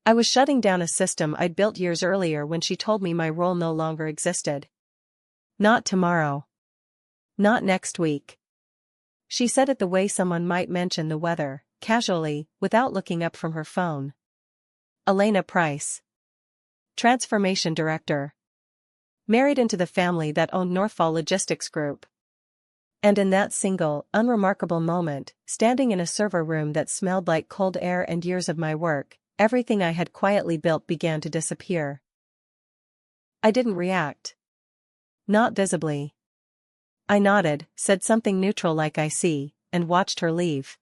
I was shutting down a system I'd built years earlier when she told me my role no longer existed. Not tomorrow. Not next week. She said it the way someone might mention the weather, casually, without looking up from her phone. Elena Price. Transformation Director. Married into the family that owned Northfall Logistics Group. And in that single, unremarkable moment, standing in a server room that smelled like cold air and years of my work, everything I had quietly built began to disappear. I didn't react. Not visibly. I nodded, said something neutral like I see, and watched her leave.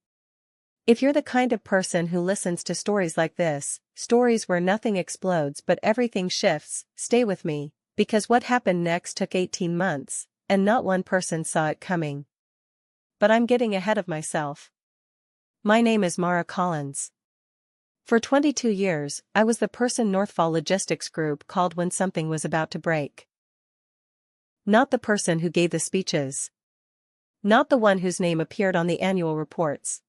If you're the kind of person who listens to stories like this, stories where nothing explodes but everything shifts, stay with me, because what happened next took 18 months, and not one person saw it coming. But I'm getting ahead of myself. My name is Mara Collins. For 22 years, I was the person Northfall Logistics Group called when something was about to break. Not the person who gave the speeches. Not the one whose name appeared on the annual reports.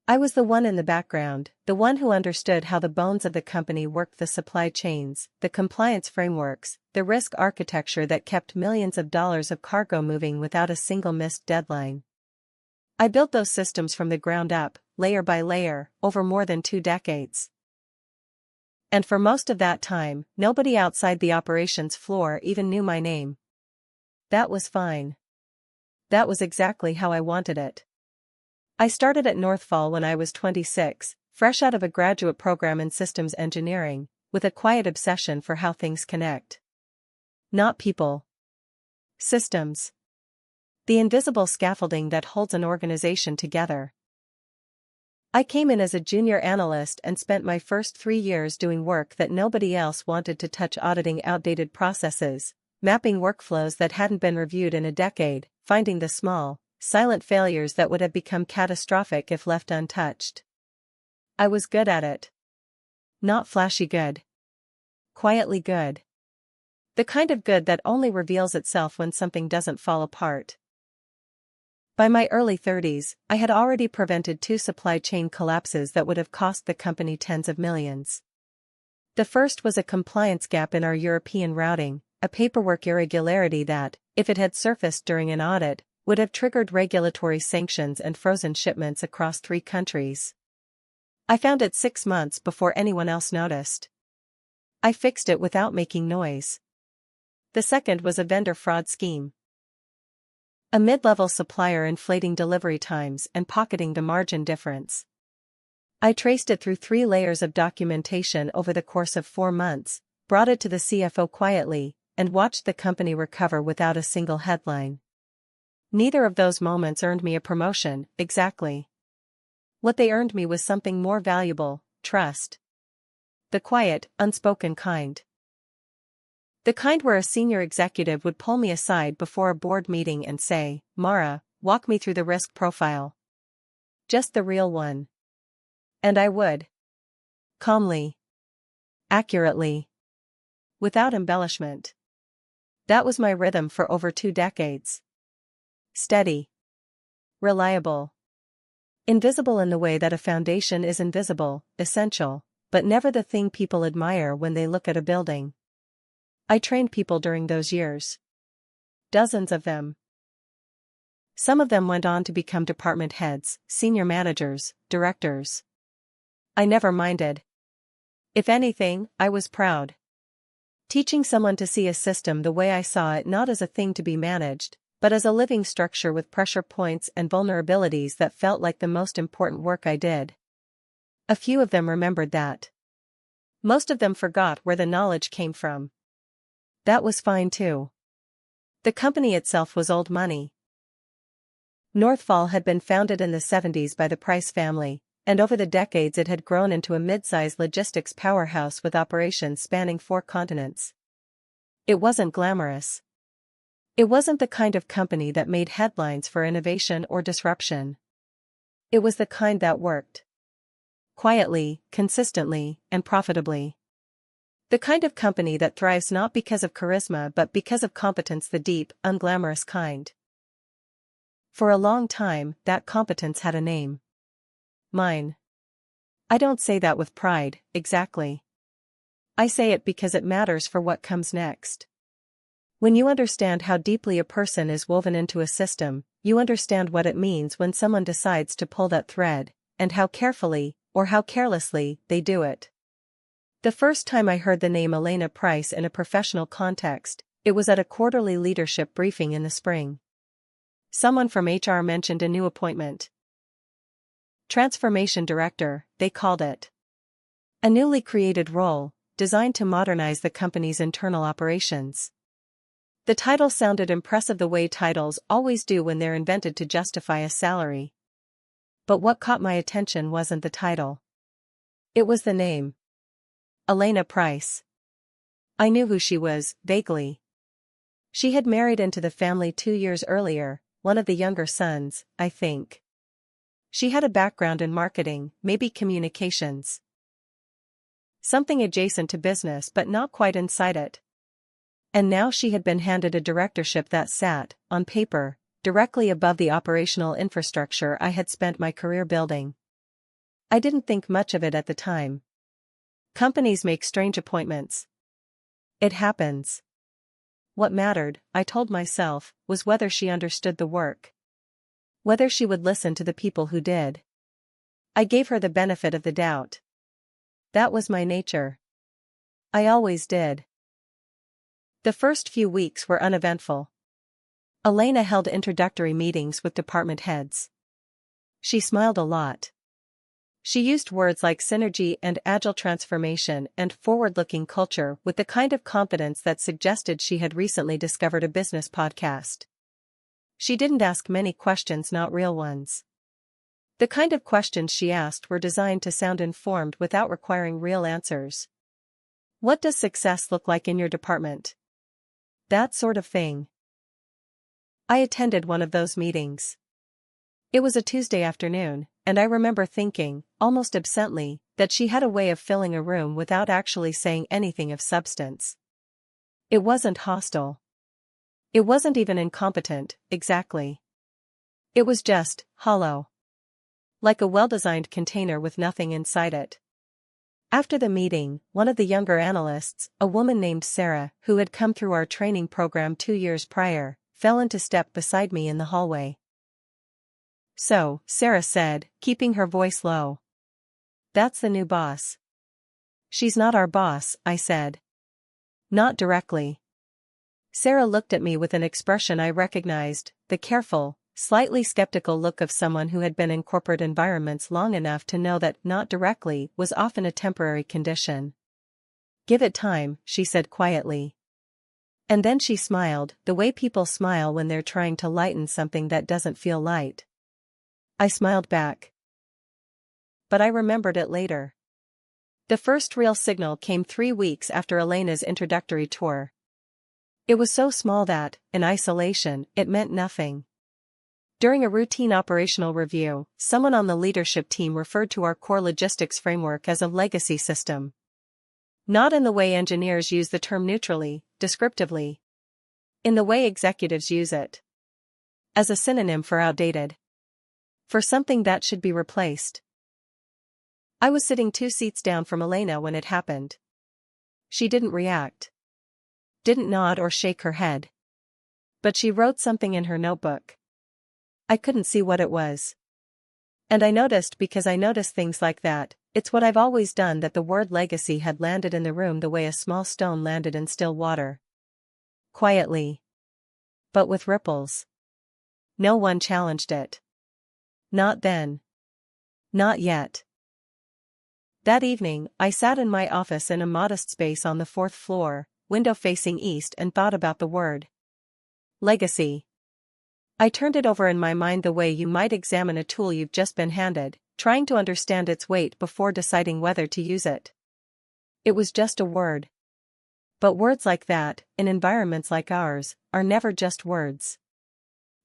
I was the one in the background, the one who understood how the bones of the company worked, the supply chains, the compliance frameworks, the risk architecture that kept millions of dollars of cargo moving without a single missed deadline. I built those systems from the ground up, layer by layer, over more than 2 decades. And for most of that time, nobody outside the operations floor even knew my name. That was fine. That was exactly how I wanted it. I started at Northfall when I was 26, fresh out of a graduate program in systems engineering, with a quiet obsession for how things connect. Not people. Systems. The invisible scaffolding that holds an organization together. I came in as a junior analyst and spent my first 3 years doing work that nobody else wanted to touch, auditing outdated processes, mapping workflows that hadn't been reviewed in a decade, finding the small, silent failures that would have become catastrophic if left untouched. I was good at it. Not flashy good. Quietly good. The kind of good that only reveals itself when something doesn't fall apart. By my early 30s, I had already prevented 2 supply chain collapses that would have cost the company tens of millions. The first was a compliance gap in our European routing, a paperwork irregularity that, if it had surfaced during an audit, would have triggered regulatory sanctions and frozen shipments across 3 countries. I found it 6 months before anyone else noticed. I fixed it without making noise. The second was a vendor fraud scheme. A mid-level supplier inflating delivery times and pocketing the margin difference. I traced it through 3 layers of documentation over the course of 4 months, brought it to the CFO quietly, and watched the company recover without a single headline. Neither of those moments earned me a promotion, exactly. What they earned me was something more valuable: trust. The quiet, unspoken kind. The kind where a senior executive would pull me aside before a board meeting and say, "Mara, walk me through the risk profile. Just the real one." And I would. Calmly. Accurately. Without embellishment. That was my rhythm for over 2 decades. Steady. Reliable. Invisible in the way that a foundation is invisible, essential, but never the thing people admire when they look at a building. I trained people during those years. Dozens of them. Some of them went on to become department heads, senior managers, directors. I never minded. If anything, I was proud. Teaching someone to see a system the way I saw it, not as a thing to be managed, but as a living structure with pressure points and vulnerabilities that felt like the most important work I did. A few of them remembered that. Most of them forgot where the knowledge came from. That was fine too. The company itself was old money. Northfall had been founded in the 70s by the Price family, and over the decades it had grown into a mid-sized logistics powerhouse with operations spanning 4 continents. It wasn't glamorous. It wasn't the kind of company that made headlines for innovation or disruption. It was the kind that worked. Quietly, consistently, and profitably. The kind of company that thrives not because of charisma but because of competence, the deep, unglamorous kind. For a long time, that competence had a name. Mine. I don't say that with pride, exactly. I say it because it matters for what comes next. When you understand how deeply a person is woven into a system, you understand what it means when someone decides to pull that thread, and how carefully, or how carelessly, they do it. The first time I heard the name Elena Price in a professional context, it was at a quarterly leadership briefing in the spring. Someone from HR mentioned a new appointment. Transformation Director, they called it. A newly created role, designed to modernize the company's internal operations. The title sounded impressive the way titles always do when they're invented to justify a salary. But what caught my attention wasn't the title. It was the name. Elena Price. I knew who she was, vaguely. She had married into the family 2 years earlier, one of the younger sons, I think. She had a background in marketing, maybe communications. Something adjacent to business but not quite inside it. And now she had been handed a directorship that sat, on paper, directly above the operational infrastructure I had spent my career building. I didn't think much of it at the time. Companies make strange appointments. It happens. What mattered, I told myself, was whether she understood the work. Whether she would listen to the people who did. I gave her the benefit of the doubt. That was my nature. I always did. The first few weeks were uneventful. Elena held introductory meetings with department heads. She smiled a lot. She used words like synergy and agile transformation and forward-looking culture with the kind of confidence that suggested she had recently discovered a business podcast. She didn't ask many questions, not real ones. The kind of questions she asked were designed to sound informed without requiring real answers. What does success look like in your department? That sort of thing. I attended one of those meetings. It was a Tuesday afternoon, and I remember thinking, almost absently, that she had a way of filling a room without actually saying anything of substance. It wasn't hostile. It wasn't even incompetent, exactly. It was just hollow. Like a well-designed container with nothing inside it. After the meeting, one of the younger analysts, a woman named Sarah, who had come through our training program 2 years prior, fell into step beside me in the hallway. So, Sarah said, keeping her voice low. That's the new boss. She's not our boss, I said. Not directly. Sarah looked at me with an expression I recognized, the careful, slightly skeptical look of someone who had been in corporate environments long enough to know that not directly was often a temporary condition. Give it time, she said quietly. And then she smiled, the way people smile when they're trying to lighten something that doesn't feel light. I smiled back. But I remembered it later. The first real signal came 3 weeks after Elena's introductory tour. It was so small that, in isolation, it meant nothing. During a routine operational review, someone on the leadership team referred to our core logistics framework as a legacy system. Not in the way engineers use the term neutrally, descriptively. In the way executives use it. As a synonym for outdated. For something that should be replaced. I was sitting 2 seats down from Elena when it happened. She didn't react. Didn't nod or shake her head. But she wrote something in her notebook. I couldn't see what it was. And I noticed because I noticed things like that, it's what I've always done, that the word legacy had landed in the room the way a small stone landed in still water. Quietly. But with ripples. No one challenged it. Not then. Not yet. That evening, I sat in my office in a modest space on the 4th floor, window facing east, and thought about the word. Legacy. I turned it over in my mind the way you might examine a tool you've just been handed, trying to understand its weight before deciding whether to use it. It was just a word. But words like that, in environments like ours, are never just words.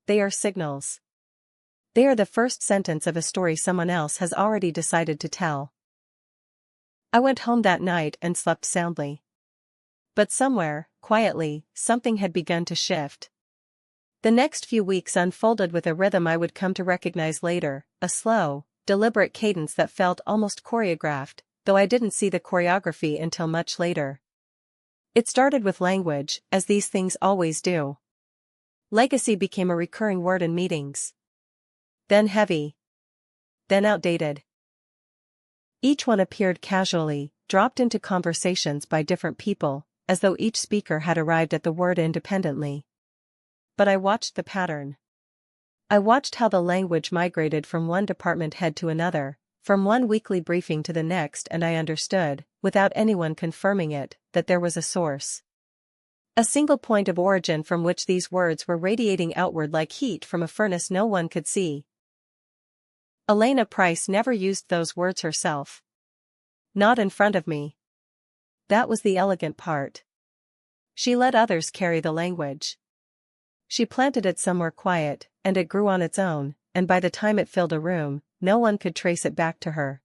They are signals. They are the first sentence of a story someone else has already decided to tell. I went home that night and slept soundly. But somewhere, quietly, something had begun to shift. The next few weeks unfolded with a rhythm I would come to recognize later, a slow, deliberate cadence that felt almost choreographed, though I didn't see the choreography until much later. It started with language, as these things always do. Legacy became a recurring word in meetings. Then heavy. Then outdated. Each one appeared casually, dropped into conversations by different people, as though each speaker had arrived at the word independently. But I watched the pattern. I watched how the language migrated from one department head to another, from one weekly briefing to the next, and I understood, without anyone confirming it, that there was a source. A single point of origin from which these words were radiating outward like heat from a furnace no one could see. Elena Price never used those words herself. Not in front of me. That was the elegant part. She let others carry the language. She planted it somewhere quiet, and it grew on its own, and by the time it filled a room, no one could trace it back to her.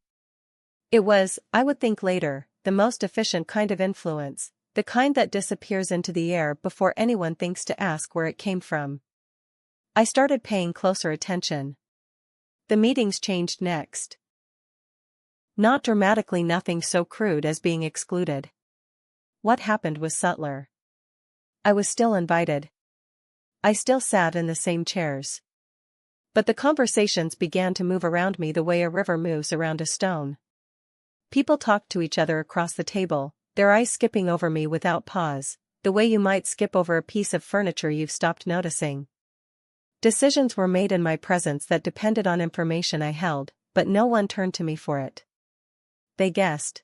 It was, I would think later, the most efficient kind of influence, the kind that disappears into the air before anyone thinks to ask where it came from. I started paying closer attention. The meetings changed next. Not dramatically, nothing so crude as being excluded. What happened was subtler. I was still invited. I still sat in the same chairs. But the conversations began to move around me the way a river moves around a stone. People talked to each other across the table, their eyes skipping over me without pause, the way you might skip over a piece of furniture you've stopped noticing. Decisions were made in my presence that depended on information I held, but no one turned to me for it. They guessed.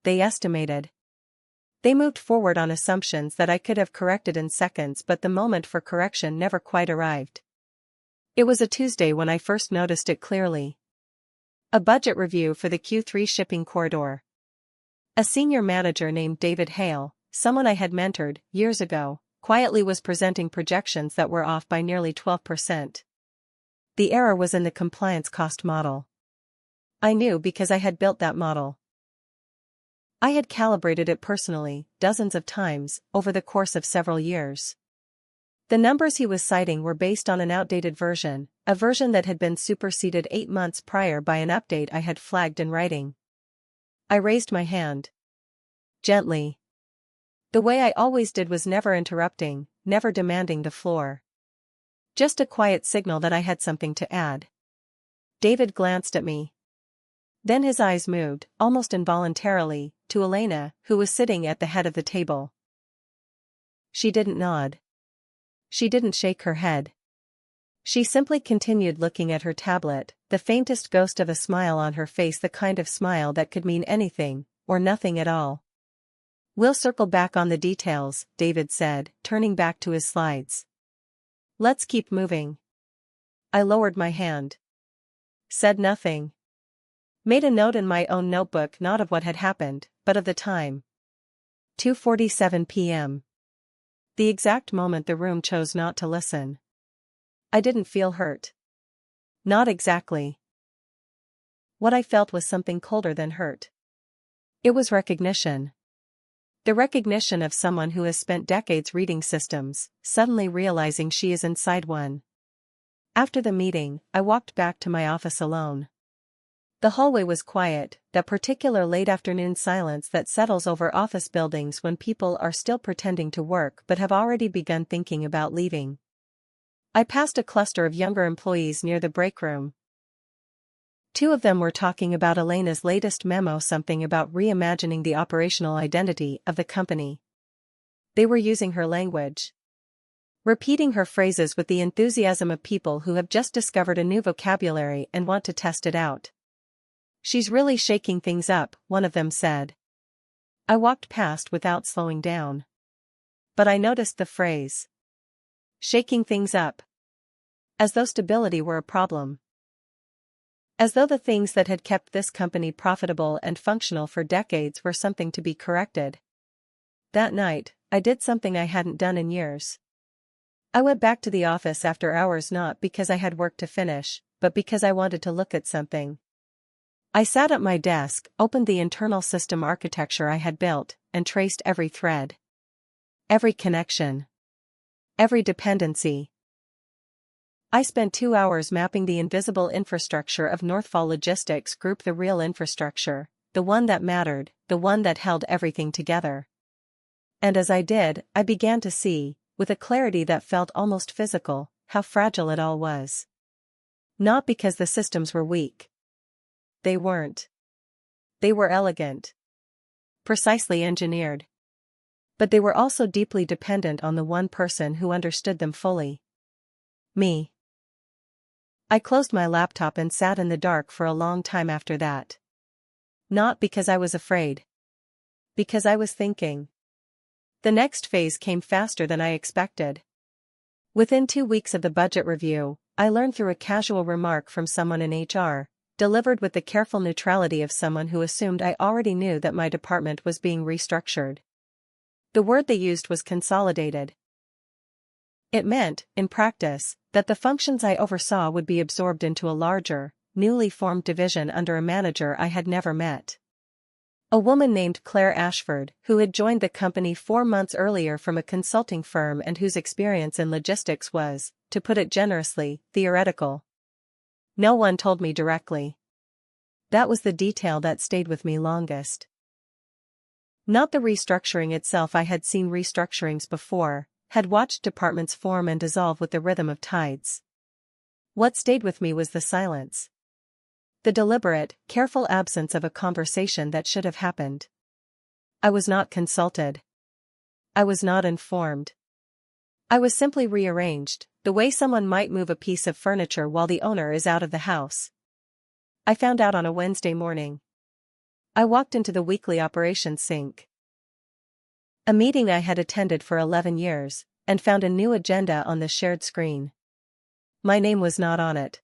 They estimated. They moved forward on assumptions that I could have corrected in seconds, but the moment for correction never quite arrived. It was a Tuesday when I first noticed it clearly. A budget review for the Q3 shipping corridor. A senior manager named David Hale, someone I had mentored years ago, quietly was presenting projections that were off by nearly 12%. The error was in the compliance cost model. I knew because I had built that model. I had calibrated it personally, dozens of times, over the course of several years. The numbers he was citing were based on an outdated version, a version that had been superseded 8 months prior by an update I had flagged in writing. I raised my hand. Gently. The way I always did, was never interrupting, never demanding the floor. Just a quiet signal that I had something to add. David glanced at me. Then his eyes moved, almost involuntarily, to Elena, who was sitting at the head of the table. She didn't nod. She didn't shake her head. She simply continued looking at her tablet, the faintest ghost of a smile on her face, the kind of smile that could mean anything, or nothing at all. "We'll circle back on the details," David said, turning back to his slides. "Let's keep moving." I lowered my hand. Said nothing. Made a note in my own notebook, not of what had happened, but of the time. 2:47 p.m. The exact moment the room chose not to listen. I didn't feel hurt. Not exactly. What I felt was something colder than hurt. It was recognition. The recognition of someone who has spent decades reading systems, suddenly realizing she is inside one. After the meeting, I walked back to my office alone. The hallway was quiet, that particular late afternoon silence that settles over office buildings when people are still pretending to work but have already begun thinking about leaving. I passed a cluster of younger employees near the break room. 2 of them were talking about Elena's latest memo, something about reimagining the operational identity of the company. They were using her language. Repeating her phrases with the enthusiasm of people who have just discovered a new vocabulary and want to test it out. "She's really shaking things up," one of them said. I walked past without slowing down. But I noticed the phrase. Shaking things up. As though stability were a problem. As though the things that had kept this company profitable and functional for decades were something to be corrected. That night, I did something I hadn't done in years. I went back to the office after hours, not because I had work to finish, but because I wanted to look at something. I sat at my desk, opened the internal system architecture I had built, and traced every thread. Every connection. Every dependency. I spent 2 hours mapping the invisible infrastructure of Northfall Logistics Group, the real infrastructure, the one that mattered, the one that held everything together. And as I did, I began to see, with a clarity that felt almost physical, how fragile it all was. Not because the systems were weak. They weren't. They were elegant. Precisely engineered. But they were also deeply dependent on the one person who understood them fully. Me. I closed my laptop and sat in the dark for a long time after that. Not because I was afraid. Because I was thinking. The next phase came faster than I expected. Within 2 weeks of the budget review, I learned through a casual remark from someone in HR, delivered with the careful neutrality of someone who assumed I already knew, that my department was being restructured. The word they used was consolidated. It meant, in practice, that the functions I oversaw would be absorbed into a larger, newly formed division under a manager I had never met. A woman named Claire Ashford, who had joined the company 4 months earlier from a consulting firm and whose experience in logistics was, to put it generously, theoretical. No one told me directly. That was the detail that stayed with me longest. Not the restructuring itself. I had seen restructurings before, had watched departments form and dissolve with the rhythm of tides. What stayed with me was the silence. The deliberate, careful absence of a conversation that should have happened. I was not consulted. I was not informed. I was simply rearranged, the way someone might move a piece of furniture while the owner is out of the house. I found out on a Wednesday morning. I walked into the weekly operations sink. A meeting I had attended for 11 years, and found a new agenda on the shared screen. My name was not on it.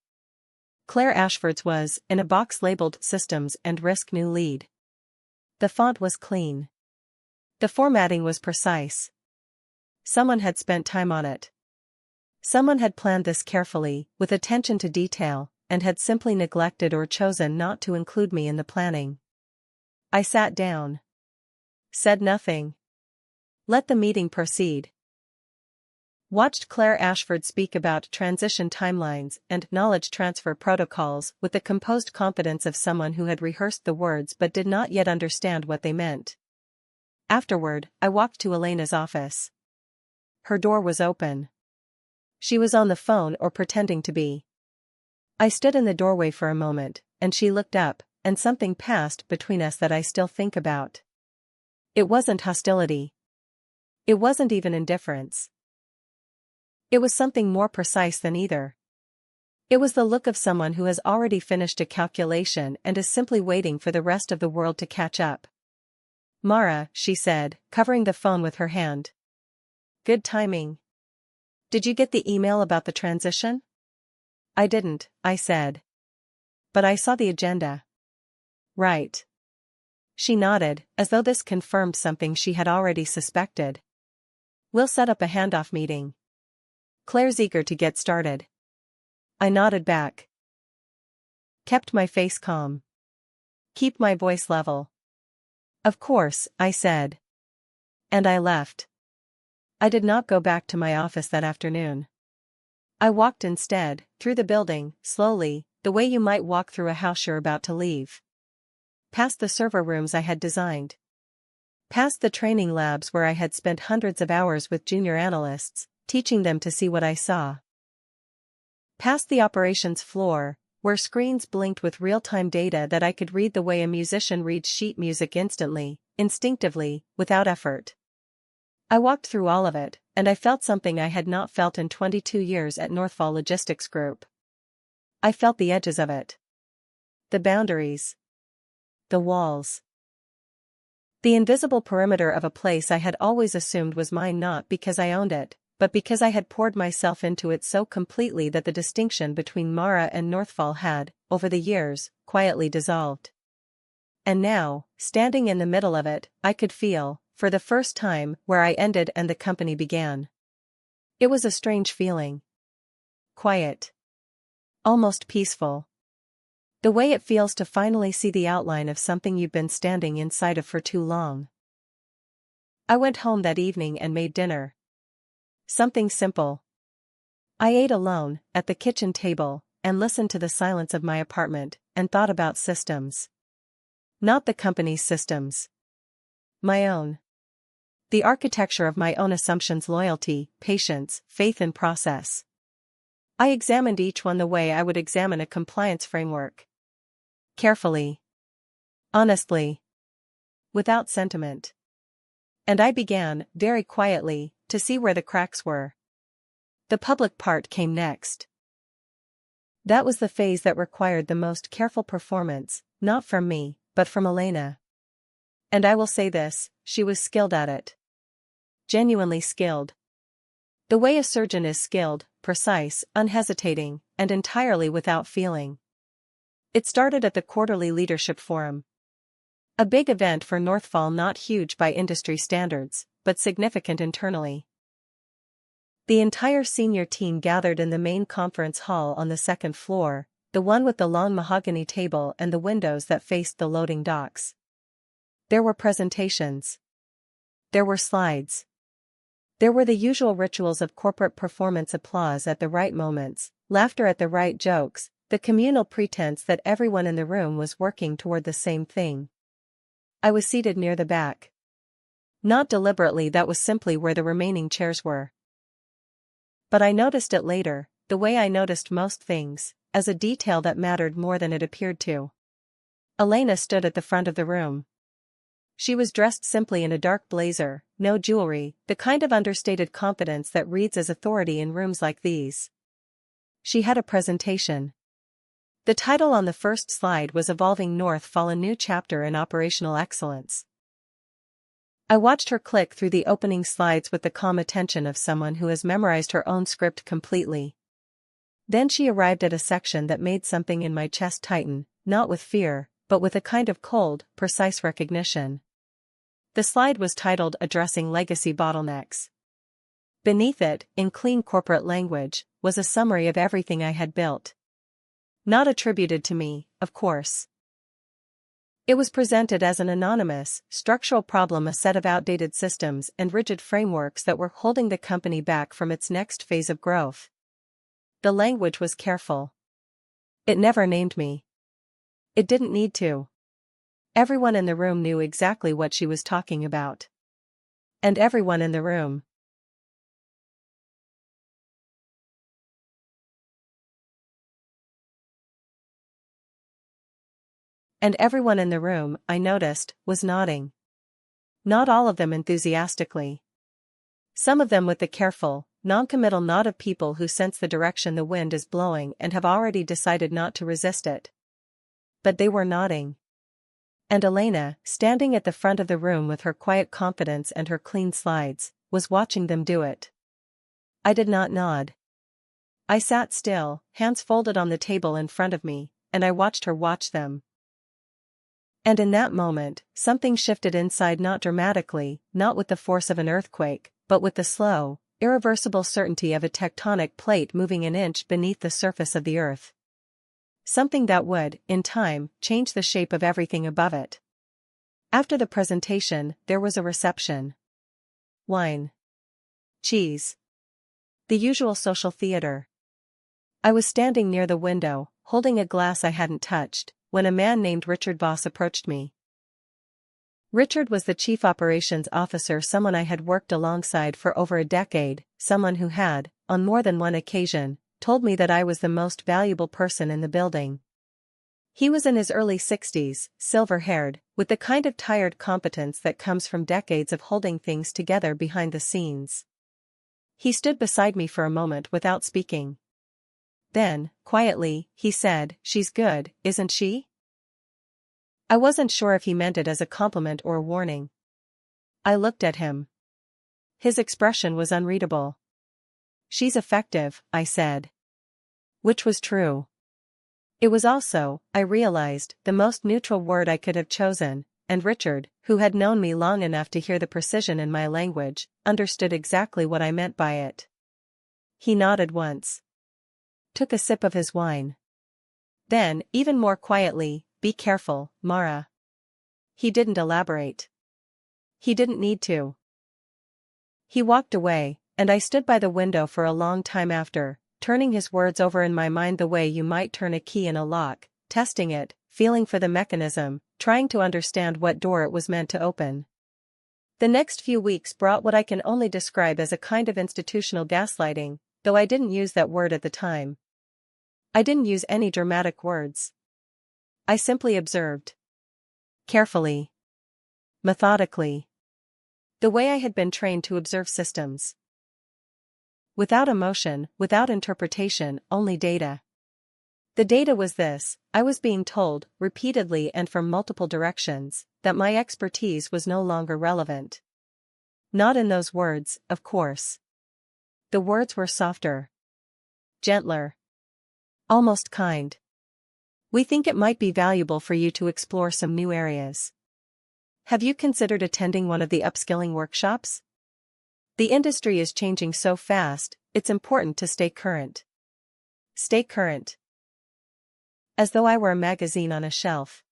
Claire Ashford's was, in a box labeled Systems and Risk New Lead. The font was clean. The formatting was precise. Someone had spent time on it. Someone had planned this carefully, with attention to detail, and had simply neglected or chosen not to include me in the planning. I sat down. Said nothing. Let the meeting proceed. Watched Claire Ashford speak about transition timelines and knowledge transfer protocols with the composed confidence of someone who had rehearsed the words but did not yet understand what they meant. Afterward, I walked to Elena's office. Her door was open. She was on the phone or pretending to be. I stood in the doorway for a moment, and she looked up, and something passed between us that I still think about. It wasn't hostility. It wasn't even indifference. It was something more precise than either. It was the look of someone who has already finished a calculation and is simply waiting for the rest of the world to catch up. "Mara," she said, covering the phone with her hand. "Good timing. Did you get the email about the transition?" "I didn't," I said. "But I saw the agenda." "Right." She nodded, as though this confirmed something she had already suspected. "We'll set up a handoff meeting. Claire's eager to get started." I nodded back. Kept my face calm. Keep my voice level. "Of course," I said. And I left. I did not go back to my office that afternoon. I walked instead, through the building, slowly, the way you might walk through a house you're about to leave. Past the server rooms I had designed. Past the training labs where I had spent hundreds of hours with junior analysts, teaching them to see what I saw. Past the operations floor, where screens blinked with real-time data that I could read the way a musician reads sheet music instantly, instinctively, without effort. I walked through all of it, and I felt something I had not felt in 22 years at Northfall Logistics Group. I felt the edges of it. The boundaries. The walls. The invisible perimeter of a place I had always assumed was mine, not because I owned it, but because I had poured myself into it so completely that the distinction between Mara and Northfall had, over the years, quietly dissolved. And now, standing in the middle of it, I could feel, for the first time, where I ended and the company began. It was a strange feeling. Quiet. Almost peaceful. The way it feels to finally see the outline of something you've been standing inside of for too long. I went home that evening and made dinner. Something simple. I ate alone, at the kitchen table, and listened to the silence of my apartment, and thought about systems. Not the company's systems. My own. The architecture of my own assumptions: loyalty, patience, faith in process. I examined each one the way I would examine a compliance framework. Carefully. Honestly. Without sentiment. And I began, very quietly, to see where the cracks were. The public part came next. That was the phase that required the most careful performance, not from me, but from Elena. And I will say this, she was skilled at it. Genuinely skilled. The way a surgeon is skilled, precise, unhesitating, and entirely without feeling. It started at the quarterly leadership forum. A big event for Northfall, not huge by industry standards, but significant internally. The entire senior team gathered in the main conference hall on the second floor, the one with the long mahogany table and the windows that faced the loading docks. There were presentations. There were slides. There were the usual rituals of corporate performance: applause at the right moments, laughter at the right jokes, the communal pretense that everyone in the room was working toward the same thing. I was seated near the back. Not deliberately, that was simply where the remaining chairs were. But I noticed it later, the way I noticed most things, as a detail that mattered more than it appeared to. Elena stood at the front of the room. She was dressed simply in a dark blazer, no jewelry, the kind of understated confidence that reads as authority in rooms like these. She had a presentation. The title on the first slide was "Evolving Northfall: A New Chapter in Operational Excellence." I watched her click through the opening slides with the calm attention of someone who has memorized her own script completely. Then she arrived at a section that made something in my chest tighten, not with fear, but with a kind of cold, precise recognition. The slide was titled "Addressing Legacy Bottlenecks." Beneath it, in clean corporate language, was a summary of everything I had built. Not attributed to me, of course. It was presented as an anonymous, structural problem, a set of outdated systems and rigid frameworks that were holding the company back from its next phase of growth. The language was careful. It never named me. It didn't need to. Everyone in the room knew exactly what she was talking about. And everyone in the room. And everyone in the room, I noticed, was nodding. Not all of them enthusiastically. Some of them with the careful, non-committal nod of people who sense the direction the wind is blowing and have already decided not to resist it. But they were nodding. And Elena, standing at the front of the room with her quiet confidence and her clean slides, was watching them do it. I did not nod. I sat still, hands folded on the table in front of me, and I watched her watch them. And in that moment, something shifted inside, not dramatically, not with the force of an earthquake, but with the slow, irreversible certainty of a tectonic plate moving an inch beneath the surface of the earth. Something that would, in time, change the shape of everything above it. After the presentation, there was a reception. Wine. Cheese. The usual social theater. I was standing near the window, holding a glass I hadn't touched, when a man named Richard Voss approached me. Richard was the chief operations officer, someone I had worked alongside for over a decade, someone who had, on more than one occasion, told me that I was the most valuable person in the building. He was in his early 60s, silver-haired, with the kind of tired competence that comes from decades of holding things together behind the scenes. He stood beside me for a moment without speaking. Then, quietly, he said, "She's good, isn't she?" I wasn't sure if he meant it as a compliment or a warning. I looked at him. His expression was unreadable. "She's effective," I said. Which was true. It was also, I realized, the most neutral word I could have chosen, and Richard, who had known me long enough to hear the precision in my language, understood exactly what I meant by it. He nodded once. Took a sip of his wine. Then, even more quietly, "Be careful, Mara." He didn't elaborate. He didn't need to. He walked away, and I stood by the window for a long time after, turning his words over in my mind the way you might turn a key in a lock, testing it, feeling for the mechanism, trying to understand what door it was meant to open. The next few weeks brought what I can only describe as a kind of institutional gaslighting, though I didn't use that word at the time. I didn't use any dramatic words. I simply observed. Carefully. Methodically. The way I had been trained to observe systems. Without emotion, without interpretation, only data. The data was this: I was being told, repeatedly and from multiple directions, that my expertise was no longer relevant. Not in those words, of course. The words were softer. Gentler. Almost kind. We think it might be valuable for you to explore some new areas. Have you considered attending one of the upskilling workshops? The industry is changing so fast, it's important to stay current. Stay current. As though I were a magazine on a shelf.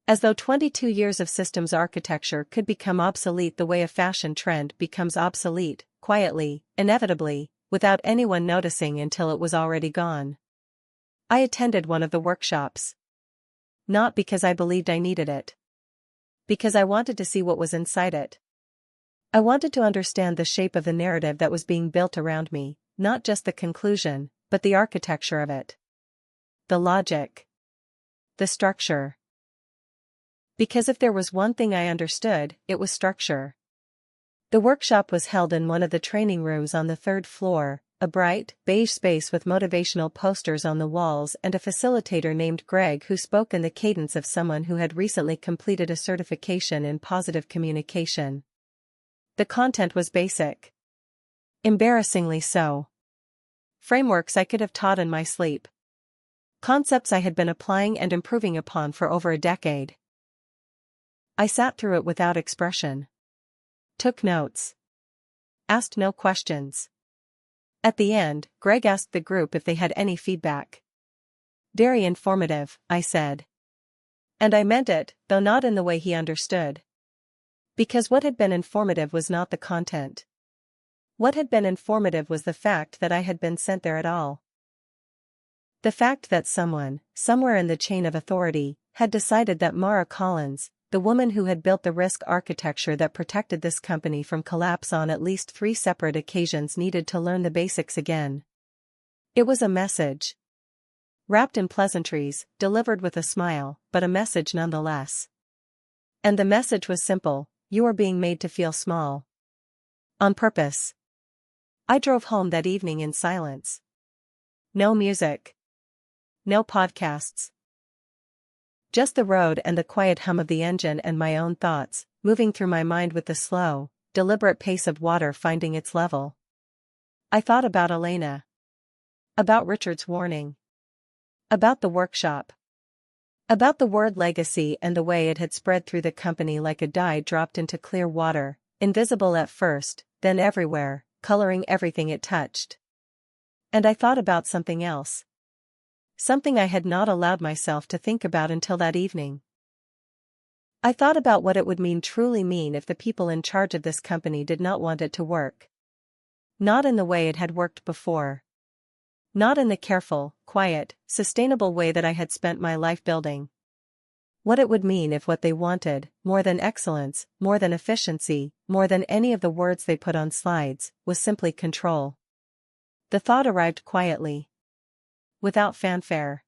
As though 22 years of systems architecture could become obsolete the way a fashion trend becomes obsolete, quietly, inevitably, without anyone noticing until it was already gone. I attended one of the workshops. Not because I believed I needed it. Because I wanted to see what was inside it. I wanted to understand the shape of the narrative that was being built around me, not just the conclusion, but the architecture of it. The logic. The structure. Because if there was one thing I understood, it was structure. The workshop was held in one of the training rooms on the third floor, a bright, beige space with motivational posters on the walls and a facilitator named Greg who spoke in the cadence of someone who had recently completed a certification in positive communication. The content was basic. Embarrassingly so. Frameworks I could have taught in my sleep. Concepts I had been applying and improving upon for over a decade. I sat through it without expression. Took notes. Asked no questions. At the end, Greg asked the group if they had any feedback. Very informative, I said. And I meant it, though not in the way he understood. Because what had been informative was not the content. What had been informative was the fact that I had been sent there at all. The fact that someone, somewhere in the chain of authority, had decided that Mara Collins, the woman who had built the risk architecture that protected this company from collapse on at least 3 separate occasions, needed to learn the basics again. It was a message. Wrapped in pleasantries, delivered with a smile, but a message nonetheless. And the message was simple: you are being made to feel small. On purpose. I drove home that evening in silence. No music. No podcasts. Just the road and the quiet hum of the engine and my own thoughts, moving through my mind with the slow, deliberate pace of water finding its level. I thought about Elena. About Richard's warning. About the workshop. About the word legacy and the way it had spread through the company like a dye dropped into clear water, invisible at first, then everywhere, coloring everything it touched. And I thought about something else. Something I had not allowed myself to think about until that evening. I thought about what it would truly mean if the people in charge of this company did not want it to work. Not in the way it had worked before. Not in the careful, quiet, sustainable way that I had spent my life building. What it would mean if what they wanted, more than excellence, more than efficiency, more than any of the words they put on slides, was simply control. The thought arrived quietly. Without fanfare.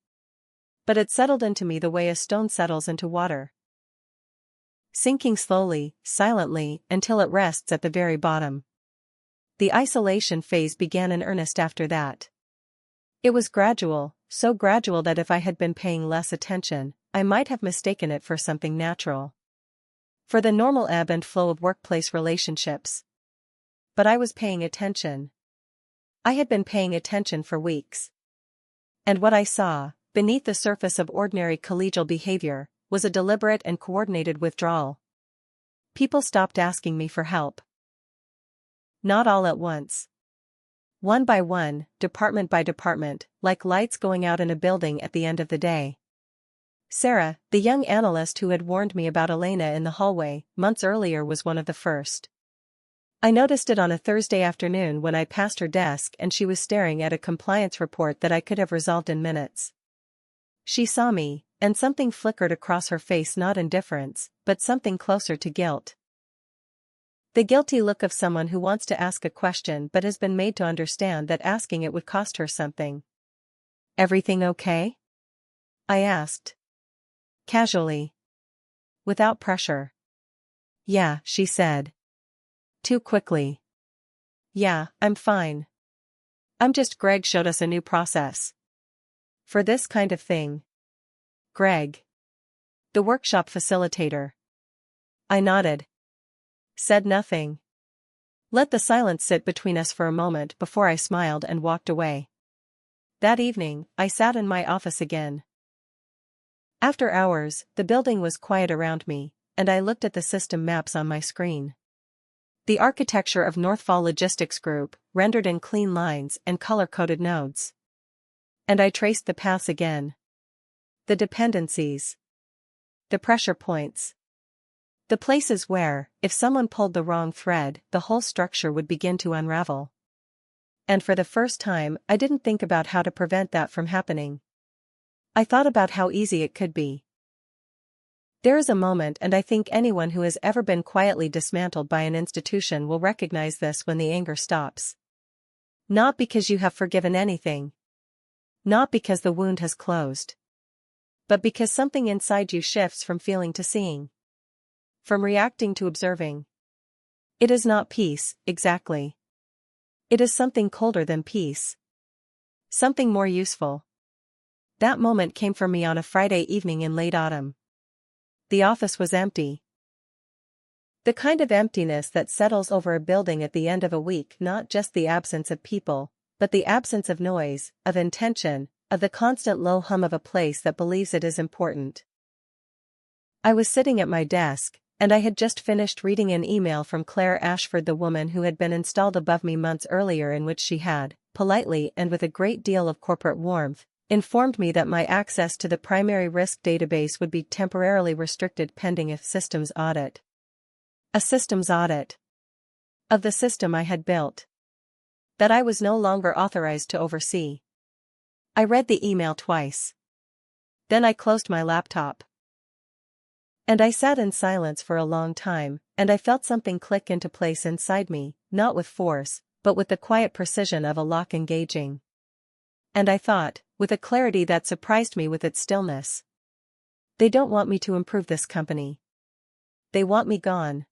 But it settled into me the way a stone settles into water. Sinking slowly, silently, until it rests at the very bottom. The isolation phase began in earnest after that. It was gradual, so gradual that if I had been paying less attention, I might have mistaken it for something natural. For the normal ebb and flow of workplace relationships. But I was paying attention. I had been paying attention for weeks. And what I saw, beneath the surface of ordinary collegial behavior, was a deliberate and coordinated withdrawal. People stopped asking me for help. Not all at once. One by one, department by department, like lights going out in a building at the end of the day. Sarah, the young analyst who had warned me about Elena in the hallway months earlier, was one of the first. I noticed it on a Thursday afternoon when I passed her desk and she was staring at a compliance report that I could have resolved in minutes. She saw me, and something flickered across her face, not indifference, but something closer to guilt. The guilty look of someone who wants to ask a question but has been made to understand that asking it would cost her something. "Everything okay?" I asked. Casually. Without pressure. "Yeah," she said. Too quickly. "Yeah, I'm fine. Greg showed us a new process. For this kind of thing." "Greg? The workshop facilitator." I nodded. Said nothing. Let the silence sit between us for a moment before I smiled and walked away. That evening, I sat in my office again. After hours, the building was quiet around me, and I looked at the system maps on my screen. The architecture of Northfall Logistics Group, rendered in clean lines and color-coded nodes. And I traced the paths again. The dependencies. The pressure points. The places where, if someone pulled the wrong thread, the whole structure would begin to unravel. And for the first time, I didn't think about how to prevent that from happening. I thought about how easy it could be. There is a moment, and I think anyone who has ever been quietly dismantled by an institution will recognize this, when the anger stops. Not because you have forgiven anything. Not because the wound has closed. But because something inside you shifts from feeling to seeing. From reacting to observing. It is not peace, exactly. It is something colder than peace. Something more useful. That moment came for me on a Friday evening in late autumn. The office was empty. The kind of emptiness that settles over a building at the end of a week, not just the absence of people, but the absence of noise, of intention, of the constant low hum of a place that believes it is important. I was sitting at my desk, and I had just finished reading an email from Claire Ashford, the woman who had been installed above me months earlier, in which she had, politely and with a great deal of corporate warmth, informed me that my access to the primary risk database would be temporarily restricted pending a systems audit. A systems audit. Of the system I had built. That I was no longer authorized to oversee. I read the email twice. Then I closed my laptop. And I sat in silence for a long time, and I felt something click into place inside me, not with force, but with the quiet precision of a lock engaging. And I thought, with a clarity that surprised me with its stillness. They don't want me to improve this company. They want me gone.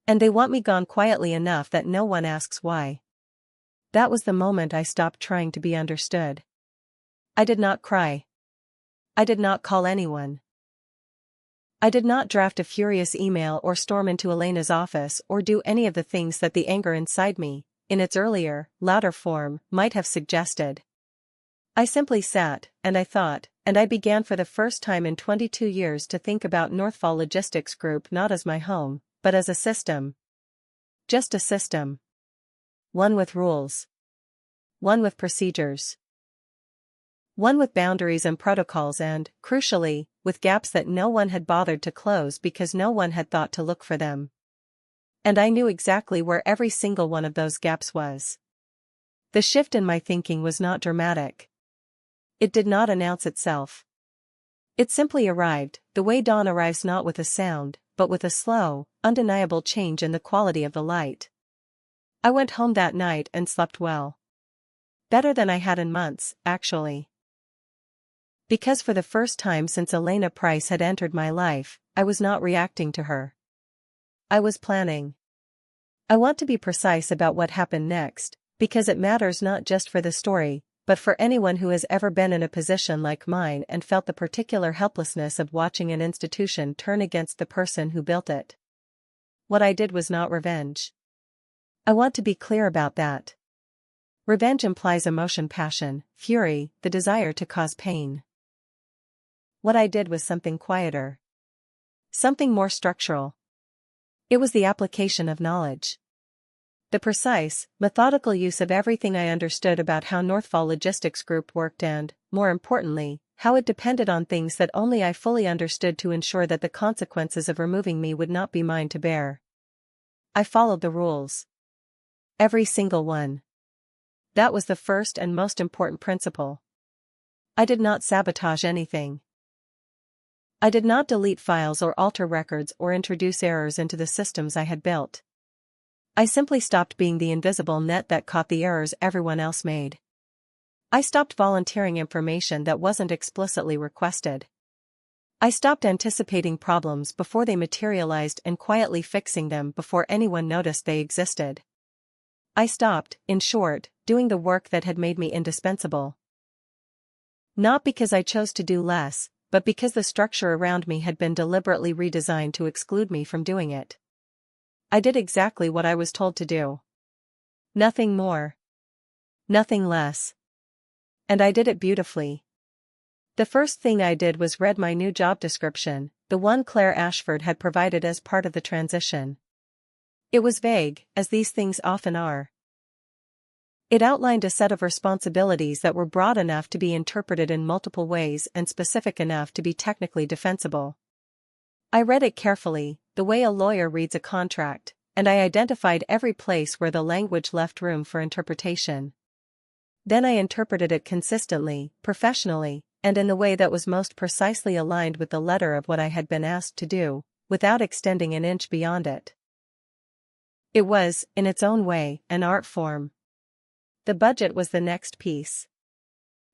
And they want me gone quietly enough that no one asks why. That was the moment I stopped trying to be understood. I did not cry. I did not call anyone. I did not draft a furious email or storm into Elena's office or do any of the things that the anger inside me, in its earlier, louder form, might have suggested. I simply sat, and I thought, and I began for the first time in 22 years to think about Northfall Logistics Group not as my home, but as a system. Just a system. One with rules. One with procedures. One with boundaries and protocols and, crucially, with gaps that no one had bothered to close because no one had thought to look for them. And I knew exactly where every single one of those gaps was. The shift in my thinking was not dramatic. It did not announce itself. It simply arrived, the way dawn arrives, not with a sound, but with a slow, undeniable change in the quality of the light. I went home that night and slept well. Better than I had in months, actually. Because for the first time since Elena Price had entered my life, I was not reacting to her. I was planning. I want to be precise about what happened next, because it matters not just for the story, but for anyone who has ever been in a position like mine and felt the particular helplessness of watching an institution turn against the person who built it. What I did was not revenge. I want to be clear about that. Revenge implies emotion, passion, fury, the desire to cause pain. What I did was something quieter. Something more structural. It was the application of knowledge. The precise, methodical use of everything I understood about how Northfall Logistics Group worked and, more importantly, how it depended on things that only I fully understood to ensure that the consequences of removing me would not be mine to bear. I followed the rules. Every single one. That was the first and most important principle. I did not sabotage anything. I did not delete files or alter records or introduce errors into the systems I had built. I simply stopped being the invisible net that caught the errors everyone else made. I stopped volunteering information that wasn't explicitly requested. I stopped anticipating problems before they materialized and quietly fixing them before anyone noticed they existed. I stopped, in short, doing the work that had made me indispensable. Not because I chose to do less, but because the structure around me had been deliberately redesigned to exclude me from doing it. I did exactly what I was told to do. Nothing more. Nothing less. And I did it beautifully. The first thing I did was read my new job description, the one Claire Ashford had provided as part of the transition. It was vague, as these things often are. It outlined a set of responsibilities that were broad enough to be interpreted in multiple ways and specific enough to be technically defensible. I read it carefully, the way a lawyer reads a contract, and I identified every place where the language left room for interpretation. Then I interpreted it consistently, professionally, and in the way that was most precisely aligned with the letter of what I had been asked to do, without extending an inch beyond it. It was, in its own way, an art form. The budget was the next piece.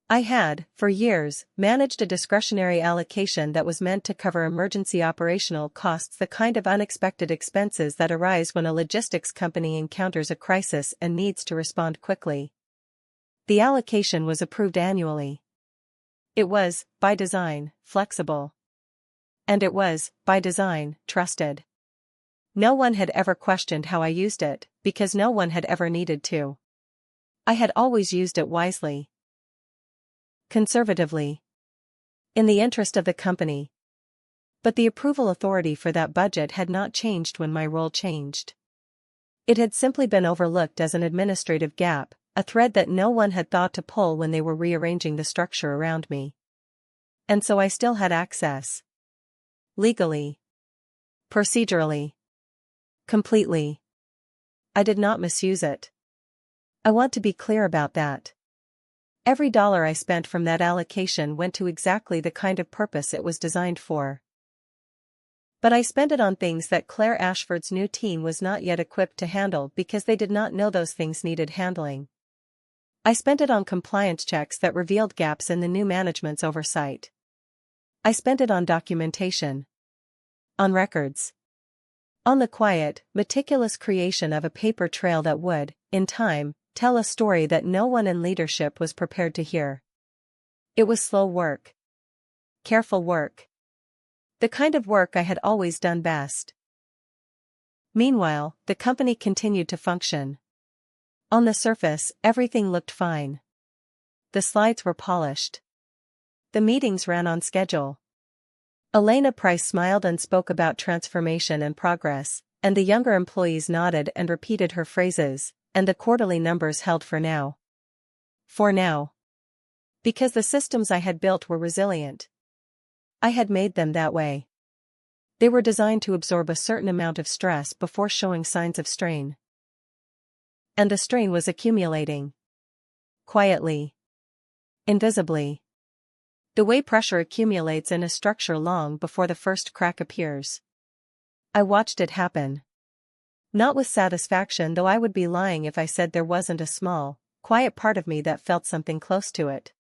I had, for years, managed a discretionary allocation that was meant to cover emergency operational costs, the kind of unexpected expenses that arise when a logistics company encounters a crisis and needs to respond quickly. The allocation was approved annually. It was, by design, flexible. And it was, by design, trusted. No one had ever questioned how I used it, because no one had ever needed to. I had always used it wisely. Conservatively. In the interest of the company. But the approval authority for that budget had not changed when my role changed. It had simply been overlooked as an administrative gap, a thread that no one had thought to pull when they were rearranging the structure around me. And so I still had access. Legally. Procedurally. Completely. I did not misuse it. I want to be clear about that. Every dollar I spent from that allocation went to exactly the kind of purpose it was designed for. But I spent it on things that Claire Ashford's new team was not yet equipped to handle because they did not know those things needed handling. I spent it on compliance checks that revealed gaps in the new management's oversight. I spent it on documentation. On records. On the quiet, meticulous creation of a paper trail that would, in time, tell a story that no one in leadership was prepared to hear. It was slow work. Careful work. The kind of work I had always done best. Meanwhile, the company continued to function. On the surface, everything looked fine. The slides were polished. The meetings ran on schedule. Elena Price smiled and spoke about transformation and progress, and the younger employees nodded and repeated her phrases, and the quarterly numbers held for now. For now. Because the systems I had built were resilient. I had made them that way. They were designed to absorb a certain amount of stress before showing signs of strain. And the strain was accumulating. Quietly. Invisibly. The way pressure accumulates in a structure long before the first crack appears. I watched it happen. Not with satisfaction, though I would be lying if I said there wasn't a small, quiet part of me that felt something close to it.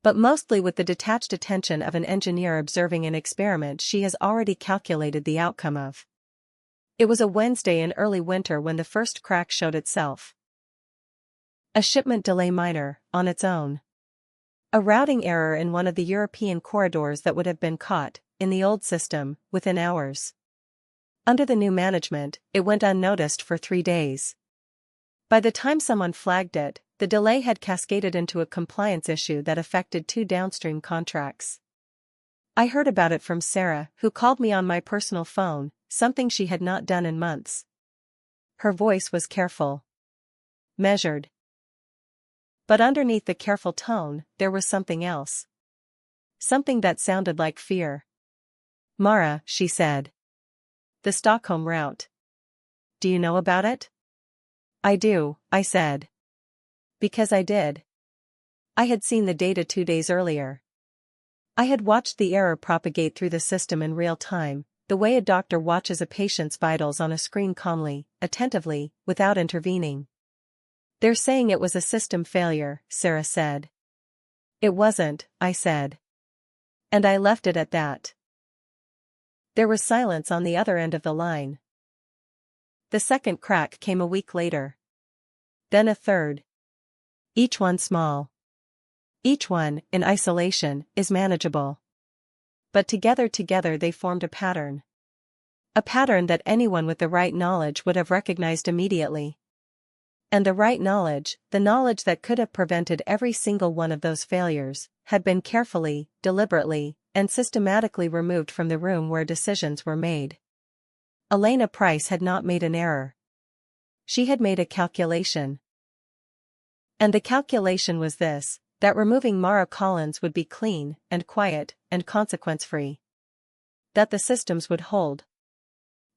But mostly with the detached attention of an engineer observing an experiment she has already calculated the outcome of. It was a Wednesday in early winter when the first crack showed itself. A shipment delay minor, on its own. A routing error in one of the European corridors that would have been caught, in the old system, within hours. Under the new management, it went unnoticed for 3 days. By the time someone flagged it, the delay had cascaded into a compliance issue that affected 2 downstream contracts. I heard about it from Sarah, who called me on my personal phone, something she had not done in months. Her voice was careful. Measured. But underneath the careful tone, there was something else. Something that sounded like fear. Mara, she said. The Stockholm route. Do you know about it? I do, I said. Because I did. I had seen the data 2 days earlier. I had watched the error propagate through the system in real time, the way a doctor watches a patient's vitals on a screen calmly, attentively, without intervening. They're saying it was a system failure, Sarah said. It wasn't, I said. And I left it at that. There was silence on the other end of the line. The second crack came a week later. Then a third. Each one small. Each one, in isolation, is manageable. But together they formed a pattern. A pattern that anyone with the right knowledge would have recognized immediately. And the right knowledge, the knowledge that could have prevented every single one of those failures, had been carefully, deliberately, and systematically removed from the room where decisions were made. Elena Price had not made an error. She had made a calculation. And the calculation was this, that removing Mara Collins would be clean, and quiet, and consequence-free. That the systems would hold.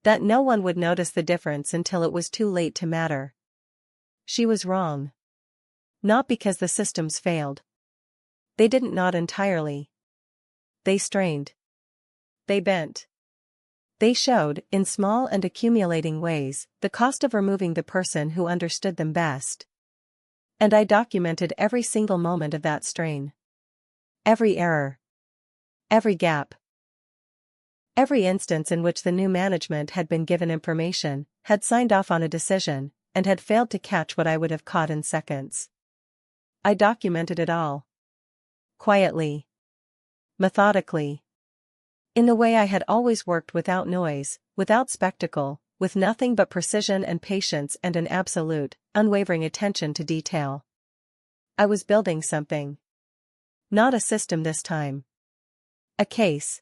That no one would notice the difference until it was too late to matter. She was wrong. Not because the systems failed. They didn't, not entirely. They strained. They bent. They showed, in small and accumulating ways, the cost of removing the person who understood them best. And I documented every single moment of that strain. Every error. Every gap. Every instance in which the new management had been given information, had signed off on a decision, and had failed to catch what I would have caught in seconds. I documented it all. Quietly. Methodically. In the way I had always worked, without noise, without spectacle, with nothing but precision and patience and an absolute, unwavering attention to detail. I was building something. Not a system this time. A case.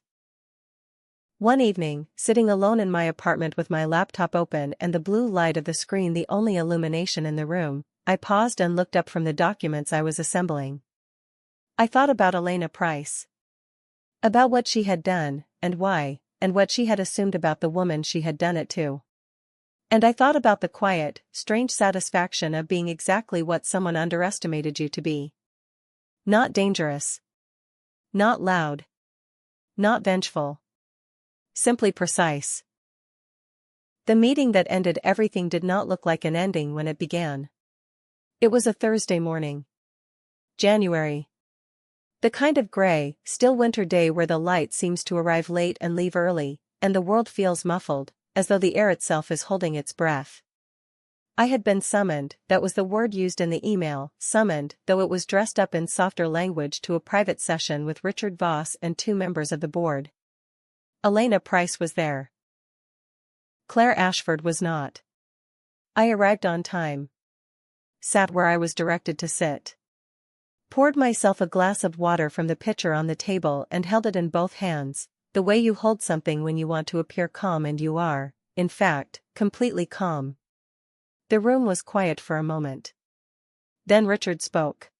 One evening, sitting alone in my apartment with my laptop open and the blue light of the screen the only illumination in the room, I paused and looked up from the documents I was assembling. I thought about Elena Price. About what she had done, and why, and what she had assumed about the woman she had done it to. And I thought about the quiet, strange satisfaction of being exactly what someone underestimated you to be. Not dangerous. Not loud. Not vengeful. Simply precise. The meeting that ended everything did not look like an ending when it began. It was a Thursday morning. January. The kind of gray, still winter day where the light seems to arrive late and leave early, and the world feels muffled, as though the air itself is holding its breath. I had been summoned, that was the word used in the email, summoned, though it was dressed up in softer language, to a private session with Richard Voss and 2 members of the board. Elena Price was there. Claire Ashford was not. I arrived on time. Sat where I was directed to sit. Poured myself a glass of water from the pitcher on the table and held it in both hands, the way you hold something when you want to appear calm, and you are, in fact, completely calm. The room was quiet for a moment. Then Richard spoke.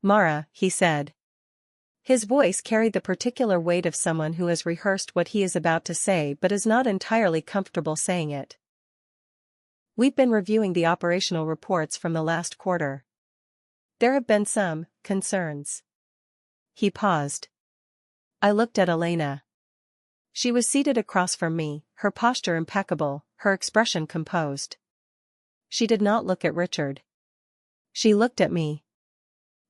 "Mara," he said. His voice carried the particular weight of someone who has rehearsed what he is about to say but is not entirely comfortable saying it. "We've been reviewing the operational reports from the last quarter. There have been some concerns." He paused. I looked at Elena. She was seated across from me, her posture impeccable, her expression composed. She did not look at Richard. She looked at me.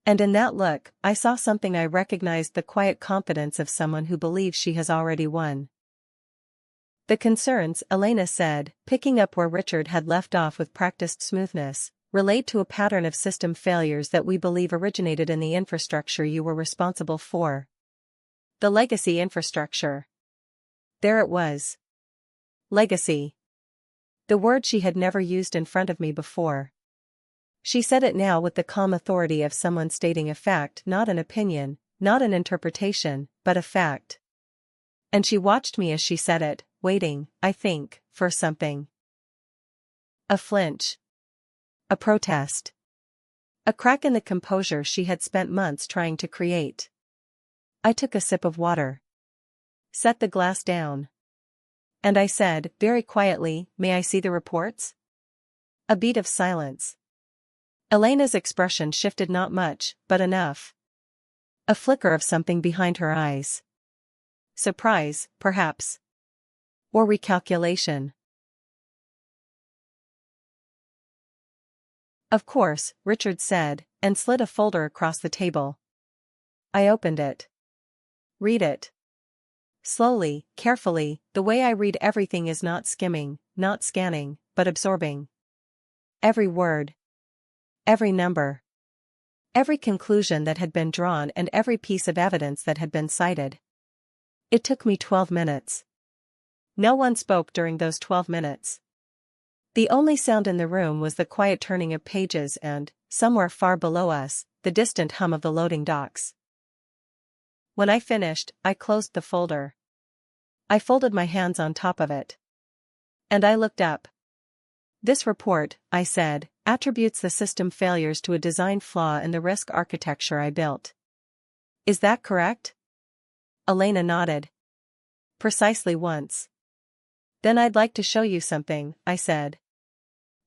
And in that look, I saw something. I recognized the quiet confidence of someone who believes she has already won. "The concerns," Elena said, picking up where Richard had left off with practiced smoothness, "relate to a pattern of system failures that we believe originated in the infrastructure you were responsible for. The legacy infrastructure." There it was. Legacy. The word she had never used in front of me before. She said it now with the calm authority of someone stating a fact, not an opinion, not an interpretation, but a fact. And she watched me as she said it, waiting, I think, for something. A flinch. A protest. A crack in the composure she had spent months trying to create. I took a sip of water. Set the glass down. And I said, very quietly, "May I see the reports?" A beat of silence. Elena's expression shifted not much, but enough. A flicker of something behind her eyes. Surprise, perhaps. Or recalculation. "Of course," Richard said, and slid a folder across the table. I opened it. "Read it." Slowly, carefully, the way I read everything is not skimming, not scanning, but absorbing. Every word. Every number. Every conclusion that had been drawn and every piece of evidence that had been cited. It took me 12 minutes. No one spoke during those 12 minutes. The only sound in the room was the quiet turning of pages and, somewhere far below us, the distant hum of the loading docks. When I finished, I closed the folder. I folded my hands on top of it. And I looked up. "This report," I said, "attributes the system failures to a design flaw in the risk architecture I built. Is that correct?" Elena nodded. "Precisely once." "Then I'd like to show you something," I said.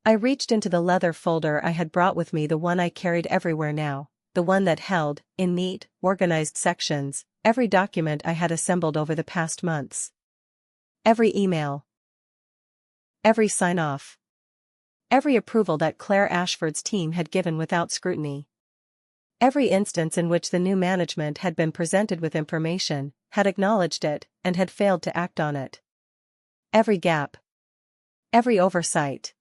I reached into the leather folder I had brought with me, the one I carried everywhere now, the one that held, in neat, organized sections, every document I had assembled over the past months. Every email. Every sign-off. Every approval that Claire Ashford's team had given without scrutiny. Every instance in which the new management had been presented with information, had acknowledged it, and had failed to act on it. Every gap. Every oversight.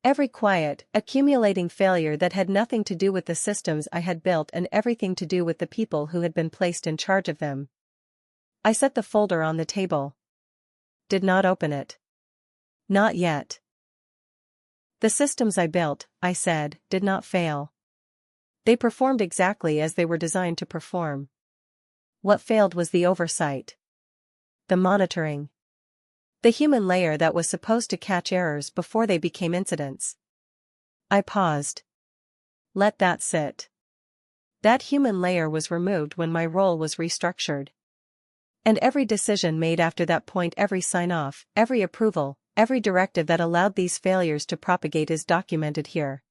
Every quiet, accumulating failure that had nothing to do with the systems I had built and everything to do with the people who had been placed in charge of them. I set the folder on the table. Did not open it. Not yet. "The systems I built," I said, "did not fail. They performed exactly as they were designed to perform. What failed was the oversight. The monitoring. The human layer that was supposed to catch errors before they became incidents." I paused. Let that sit. That human layer was removed when my role was restructured. And every decision made after that point, every sign-off, every approval, every directive that allowed these failures to propagate is documented here.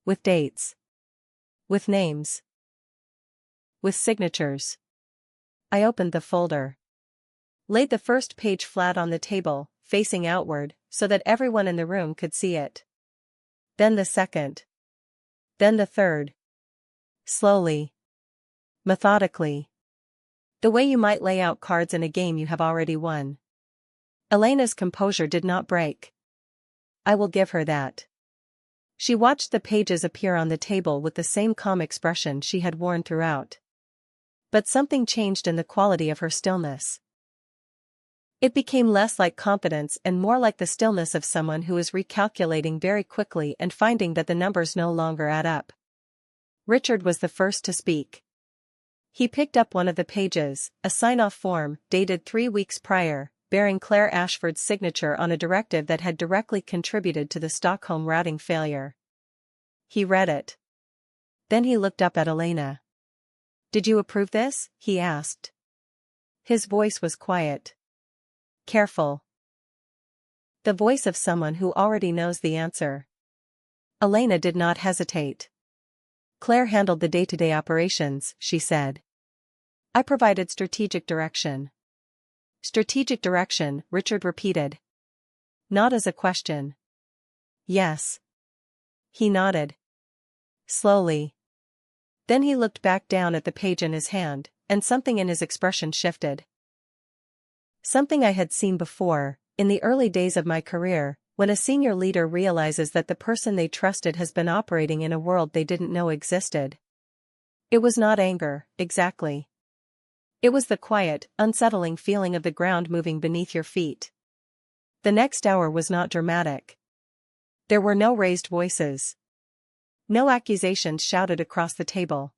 With dates. With names. With signatures. I opened the folder. Laid the first page flat on the table, facing outward, so that everyone in the room could see it. Then the second. Then the third. Slowly. Methodically. The way you might lay out cards in a game you have already won. Elena's composure did not break. I will give her that. She watched the pages appear on the table with the same calm expression she had worn throughout. But something changed in the quality of her stillness. It became less like competence and more like the stillness of someone who is recalculating very quickly and finding that the numbers no longer add up. Richard was the first to speak. He picked up one of the pages, a sign-off form, dated 3 weeks prior, bearing Claire Ashford's signature on a directive that had directly contributed to the Stockholm routing failure. He read it. Then he looked up at Elena. "Did you approve this?" he asked. His voice was quiet. Careful. The voice of someone who already knows the answer. Elena did not hesitate. "Claire handled the day-to-day operations," she said. "I provided strategic direction." "Strategic direction," Richard repeated. Not as a question. "Yes." He nodded. Slowly. Then he looked back down at the page in his hand, and something in his expression shifted. Something I had seen before, in the early days of my career, when a senior leader realizes that the person they trusted has been operating in a world they didn't know existed. It was not anger, exactly. It was the quiet, unsettling feeling of the ground moving beneath your feet. The next hour was not dramatic. There were no raised voices. No accusations shouted across the table.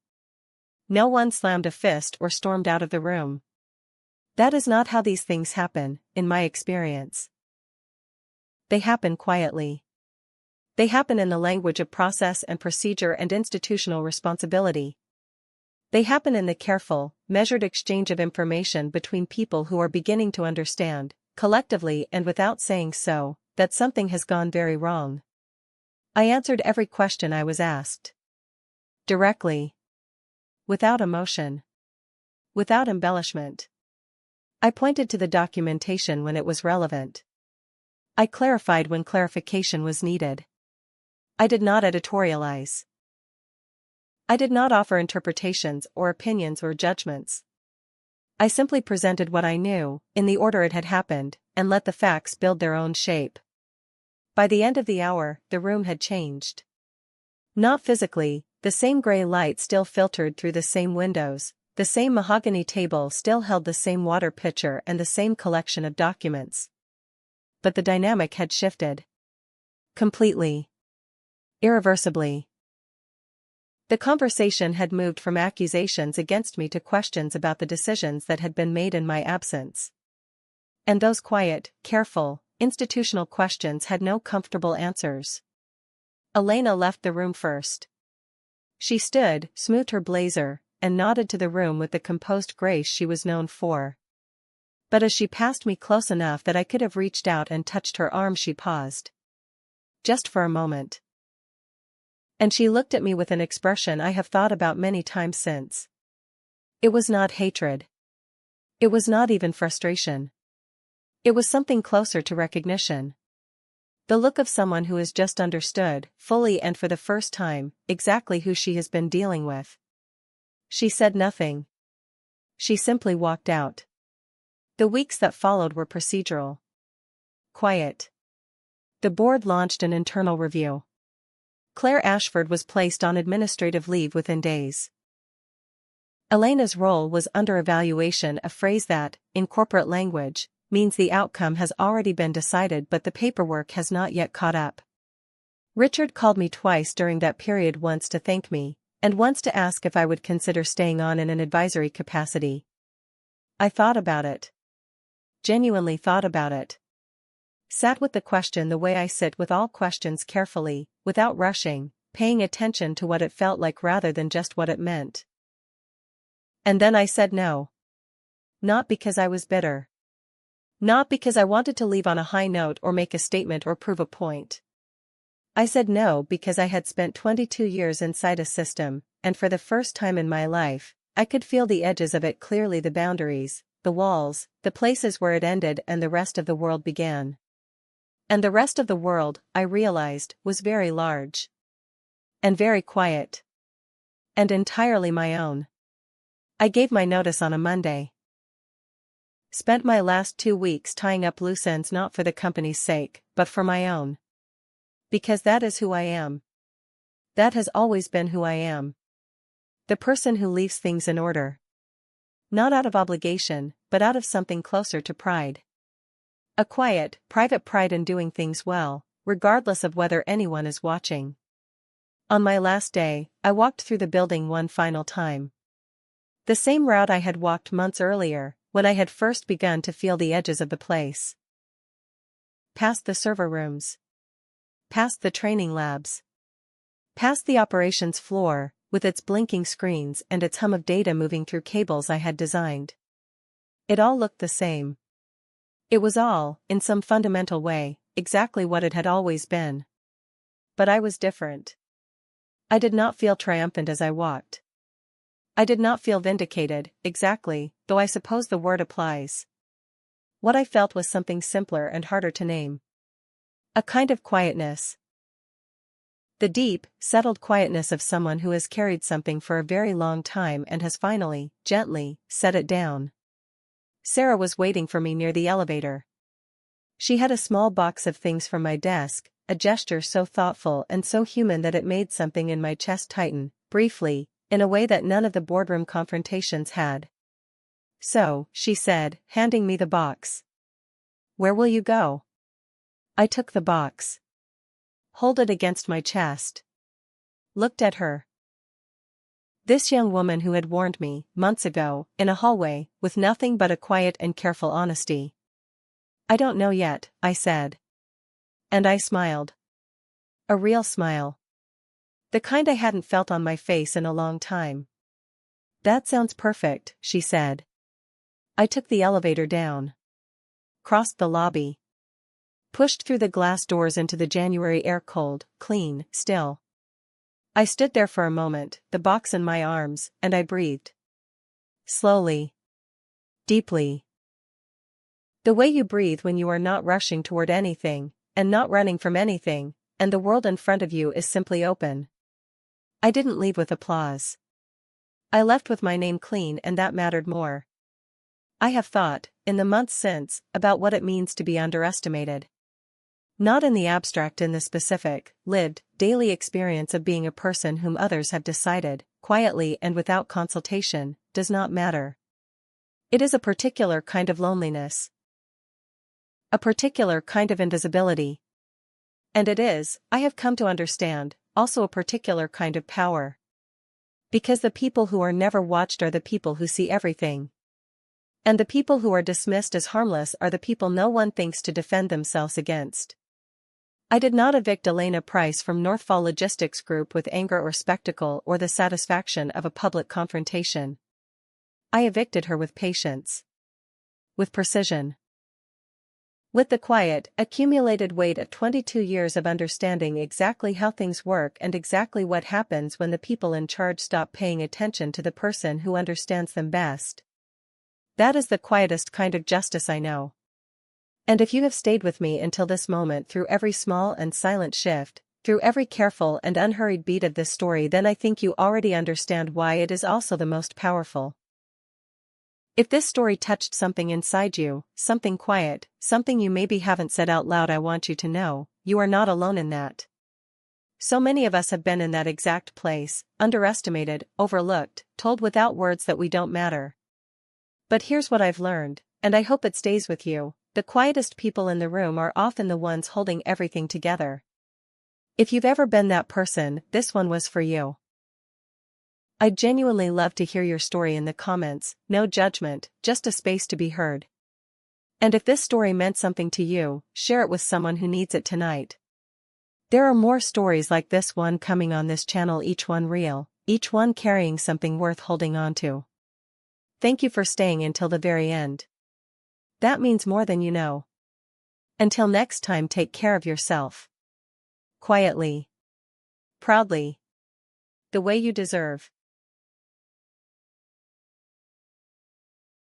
No one slammed a fist or stormed out of the room. That is not how these things happen, in my experience. They happen quietly. They happen in the language of process and procedure and institutional responsibility. They happen in the careful, measured exchange of information between people who are beginning to understand, collectively and without saying so, that something has gone very wrong. I answered every question I was asked. Directly. Without emotion. Without embellishment. I pointed to the documentation when it was relevant. I clarified when clarification was needed. I did not editorialize. I did not offer interpretations or opinions or judgments. I simply presented what I knew, in the order it had happened, and let the facts build their own shape. By the end of the hour, the room had changed. Not physically, the same gray light still filtered through the same windows, the same mahogany table still held the same water pitcher and the same collection of documents. But the dynamic had shifted. Completely. Irreversibly. The conversation had moved from accusations against me to questions about the decisions that had been made in my absence. And those quiet, careful, institutional questions had no comfortable answers. Elena left the room first. She stood, smoothed her blazer, and nodded to the room with the composed grace she was known for. But as she passed me close enough that I could have reached out and touched her arm, she paused. Just for a moment. And she looked at me with an expression I have thought about many times since. It was not hatred. It was not even frustration. It was something closer to recognition. The look of someone who has just understood, fully and for the first time, exactly who she has been dealing with. She said nothing. She simply walked out. The weeks that followed were procedural. Quiet. The board launched an internal review. Claire Ashford was placed on administrative leave within days. Elena's role was under evaluation, a phrase that, in corporate language, means the outcome has already been decided but the paperwork has not yet caught up. Richard called me twice during that period, once to thank me, and once to ask if I would consider staying on in an advisory capacity. I thought about it. Genuinely thought about it. Sat with the question the way I sit with all questions, carefully, without rushing, paying attention to what it felt like rather than just what it meant. And then I said no. Not because I was bitter. Not because I wanted to leave on a high note or make a statement or prove a point. I said no because I had spent 22 years inside a system, and for the first time in my life, I could feel the edges of it clearly, the boundaries, the walls, the places where it ended and the rest of the world began. And the rest of the world, I realized, was very large. And very quiet. And entirely my own. I gave my notice on a Monday. Spent my last 2 weeks tying up loose ends, not for the company's sake, but for my own. Because that is who I am. That has always been who I am. The person who leaves things in order. Not out of obligation, but out of something closer to pride. A quiet, private pride in doing things well, regardless of whether anyone is watching. On my last day, I walked through the building one final time. The same route I had walked months earlier, when I had first begun to feel the edges of the place. Past the server rooms. Past the training labs. Past the operations floor, with its blinking screens and its hum of data moving through cables I had designed. It all looked the same. It was all, in some fundamental way, exactly what it had always been. But I was different. I did not feel triumphant as I walked. I did not feel vindicated, exactly, though I suppose the word applies. What I felt was something simpler and harder to name. A kind of quietness. The deep, settled quietness of someone who has carried something for a very long time and has finally, gently, set it down. Sarah was waiting for me near the elevator. She had a small box of things from my desk, a gesture so thoughtful and so human that it made something in my chest tighten, briefly, in a way that none of the boardroom confrontations had. So, she said, handing me the box. Where will you go? I took the box. Hold it against my chest. Looked at her. This young woman who had warned me, months ago, in a hallway, with nothing but a quiet and careful honesty. I don't know yet, I said. And I smiled. A real smile. The kind I hadn't felt on my face in a long time. That sounds perfect, she said. I took the elevator down. crossed the lobby. Pushed through the glass doors into the January air cold, clean, still. I stood there for a moment, the box in my arms, and I breathed. Slowly. Deeply. The way you breathe when you are not rushing toward anything, and not running from anything, and the world in front of you is simply open. I didn't leave with applause. I left with my name clean, and that mattered more. I have thought, in the months since, about what it means to be underestimated. Not in the abstract, in the specific, lived, daily experience of being a person whom others have decided, quietly and without consultation, does not matter. It is a particular kind of loneliness. A particular kind of invisibility. And it is, I have come to understand, also a particular kind of power. Because the people who are never watched are the people who see everything. And the people who are dismissed as harmless are the people no one thinks to defend themselves against. I did not evict Elena Price from Northfall Logistics Group with anger or spectacle or the satisfaction of a public confrontation. I evicted her with patience. With precision. With the quiet, accumulated weight of 22 years of understanding exactly how things work and exactly what happens when the people in charge stop paying attention to the person who understands them best. That is the quietest kind of justice I know. And if you have stayed with me until this moment through every small and silent shift, through every careful and unhurried beat of this story, then I think you already understand why it is also the most powerful. If this story touched something inside you, something quiet, something you maybe haven't said out loud, I want you to know, you are not alone in that. So many of us have been in that exact place, underestimated, overlooked, told without words that we don't matter. But here's what I've learned, and I hope it stays with you. The quietest people in the room are often the ones holding everything together. If you've ever been that person, this one was for you. I'd genuinely love to hear your story in the comments, no judgment, just a space to be heard. And if this story meant something to you, share it with someone who needs it tonight. There are more stories like this one coming on this channel, each one real, each one carrying something worth holding on to. Thank you for staying until the very end. That means more than you know. Until next time, take care of yourself. Quietly. Proudly. The way you deserve.